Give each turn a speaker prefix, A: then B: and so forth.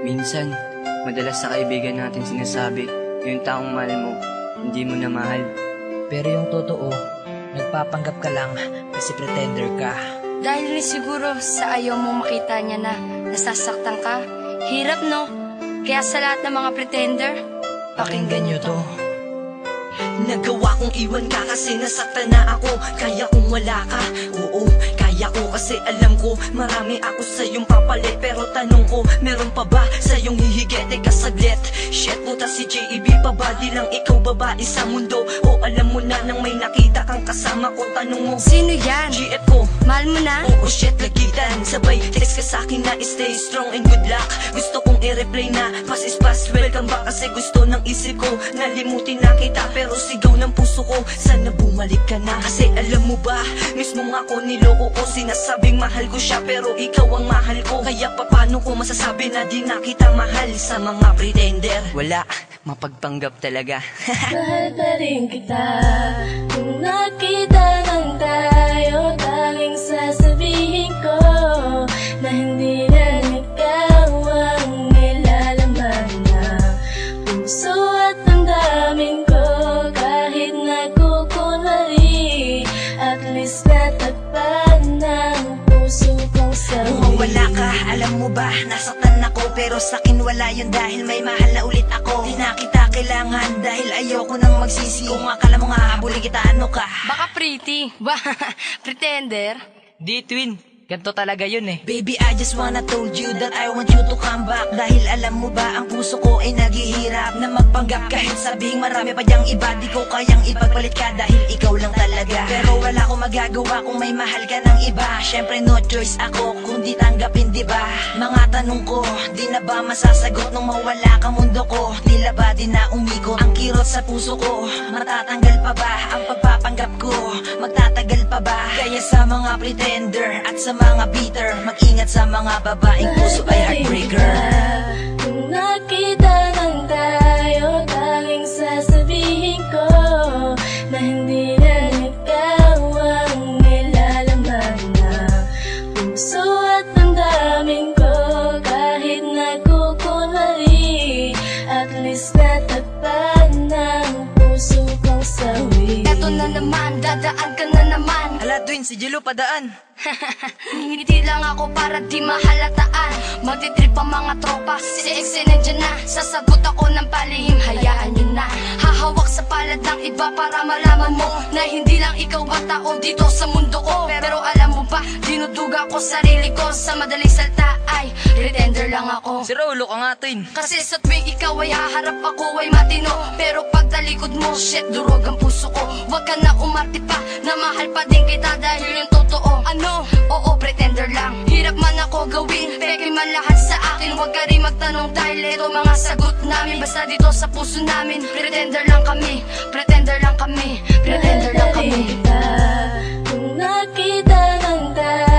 A: Minsan, madalas sa kaibigan natin sinasabi, yung taong mahal mo, hindi mo na mahal.
B: Pero yung totoo, nagpapanggap ka lang kasi pretender ka.
C: Dahil rin siguro sa ayaw mong makita niya na nasasaktan ka. Hirap, no? Kaya sa lahat ng mga pretender, pakinggan niyo to.
D: Nagawa kong iwan ka kasi nasaktan na ako. Kaya kung wala ka, oo, kaya ko. Kasi alam ko, marami ako sa iyong papalit. Pero tanong ko, meron pa ba sa iyong hihigit? Teka saglit, shit, puta si JEB pa ba? Di lang ikaw babae sa mundo. O alam mo na nang may nakita kang kasama ko. Tanong mo,
C: sino yan?
D: GF ko.
C: Mahal mo na?
D: Oo, shit, lagitan. Sabay, text ka sa'kin na stay strong and good luck. Gusto kong i-replay na pass is pass, welcome back. Kasi gusto ng isip ko, nalimutin na kita. Pero sigaw ng puso ko, sana bumalik ka na. Kasi alam mo ba, mismo nga ako niloko ko. Sinasabing mahal ko siya pero ikaw ang mahal ko. Kaya paano ko masasabi na di na kita mahal sa mga pretender?
A: Wala, mapagpanggap talaga.
E: Mahal pa rin kita. Kung nakita lang tayo, tanging sasabihin ko na hindi na ikaw ang nilalaman na puso at damdamin ko. Kahit nagkukunwari, at least natakpan ng puso kong sarili.
D: Wala ka, alam mo ba, nasaktan ako. Pero sa'kin wala yun dahil may mahal na ulit ako. Di na kita kailangan dahil ayoko nang magsisi. Kung akala mo nga habulin kita, ano ka?
C: Baka pretty. Ba, pretender?
B: Di twin, ganito talaga yun eh.
D: Baby, I just wanna told you that I want you to come back. Dahil alam mo ba, ang puso ko ay naghihirap na magpanggap. Kahit sabihing marami pa diyang iba, di ko kayang ipagpalit ka dahil ikaw lang talaga. Pero wala akong magagawa kung may mahal ka ng iba. Syempre no choice ako kung di tanggapin, di ba? Mga tanong ko, di na ba masasagot nung mawala ka mundo ko? Tila ba di na umikot ang kirot sa puso ko? Matatanggal pa ba ang pagpapanggap ko? Magtatagal pa ba? Kaya sa mga pretender at sa mga bitter, mag-ingat sa mga babaeng puso ay heartbreaker.
E: Kung nakita lang tayo, tanging sasabihin ko na hindi na ikaw ang nilalaman na puso at damdamin ko. Kahit nagkukunwari, at least natakpan ng puso kong sawi.
C: Eto na naman, dadaan ka na naman.
D: Hala twin, si Jello padaan.
C: Ngiti lang ako para di mahalataan. Magtitrip ang mga tropa, si Exe nandyan na. Sasagot ako ng palihim, hayaan nyo na. Hahawak sa palad ng iba para malaman mo na hindi lang ikaw ang tao dito sa mundo ko. Pero alam mo ba, dinuduga ko sarili ko. Sa madaling salta ay pretender lang ako.
B: Si Rolo ka nga twin.
C: Kasi sa tuwing ikaw ay haharap, ako ay matino. Pero pag talikod mo, shit, durog ang puso ko. Huwag ka na umarte pa, na mahal pa din kita dahil yung totoo. Ano? Oo, pretender lang. Hirap man ako gawin, peke man lahat sa akin. Huwag ka rin magtanong dahil ito mga sagot namin. Basta dito sa puso namin, pretender lang kami. Pretender lang kami. Pretender lang kami.
E: Kung nakita lang tayo,